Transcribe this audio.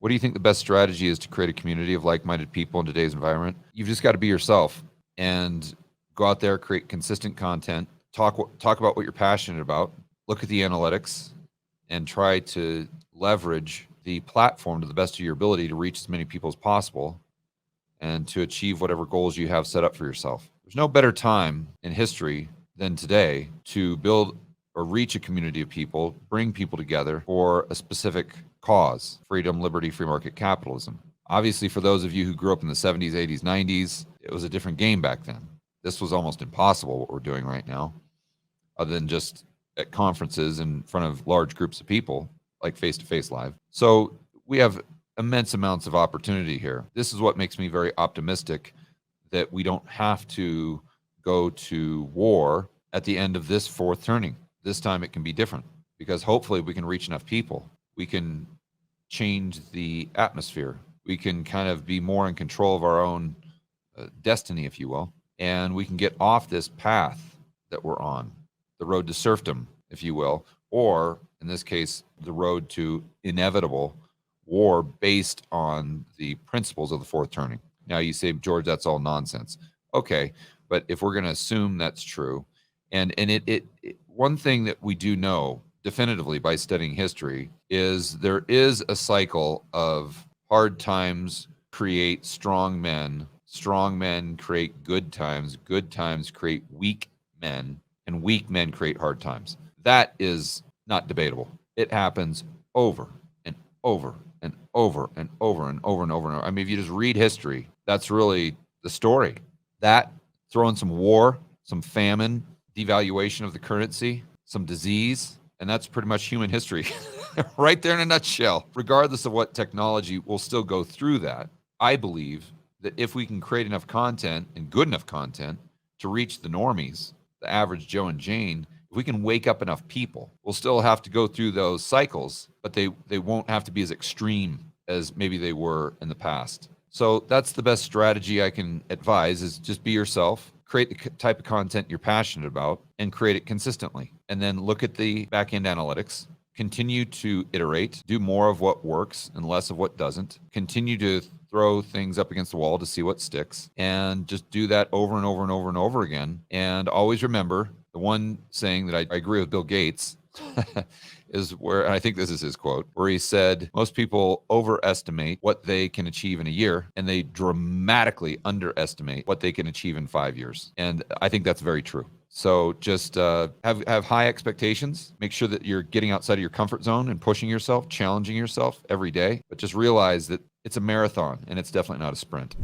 What do you think the best strategy is to create a community of like-minded people in today's environment? You've just got to be yourself and go out there, create consistent content, talk about what you're passionate about, look at the analytics, and try to leverage the platform to the best of your ability to reach as many people as possible and to achieve whatever goals you have set up for yourself. There's no better time in history than today to build or reach a community of people, bring people together for a specific cause: freedom, liberty, free market capitalism. Obviously, for those of you who grew up in the 70s, 80s, 90s, it was a different game back then. This was almost impossible what we're doing right now, other than just at conferences in front of large groups of people, like face-to-face live. So we have immense amounts of opportunity here. This is what makes me very optimistic that we don't have to go to war at the end of this fourth turning. This time it can be different because hopefully we can reach enough people. We can change the atmosphere. We can kind of be more in control of our own destiny, if you will, and we can get off this path that we're on, the road to serfdom, if you will, or in this case, the road to inevitable war based on the principles of the fourth turning. Now you say, George, that's all nonsense. Okay, but if we're going to assume that's true, and it one thing that we do know definitively by studying history is there is a cycle of hard times create strong men create good times create weak men, and weak men create hard times. That is not debatable. It happens over and over and over and over and over and over and over. I mean, if you just read history, that's really the story. That, throw in some war, some famine, devaluation of the currency, some disease, and that's pretty much human history right there in a nutshell. Regardless of what technology, we'll still go through that. I believe that if we can create enough content and good enough content to reach the normies, the average Joe and Jane, if we can wake up enough people, we'll still have to go through those cycles, but they won't have to be as extreme as maybe they were in the past. So that's the best strategy I can advise, is just be yourself, create the type of content you're passionate about, and create it consistently. And then look at the back-end analytics, continue to iterate, do more of what works and less of what doesn't, continue to throw things up against the wall to see what sticks, and just do that over and over and over and over again. And always remember the one saying that I agree with Bill Gates is where, and I think this is his quote, where he said, most people overestimate what they can achieve in a year, and they dramatically underestimate what they can achieve in 5 years. And I think that's very true. So just have high expectations. Make sure that you're getting outside of your comfort zone and pushing yourself, challenging yourself every day. But just realize that it's a marathon, and it's definitely not a sprint.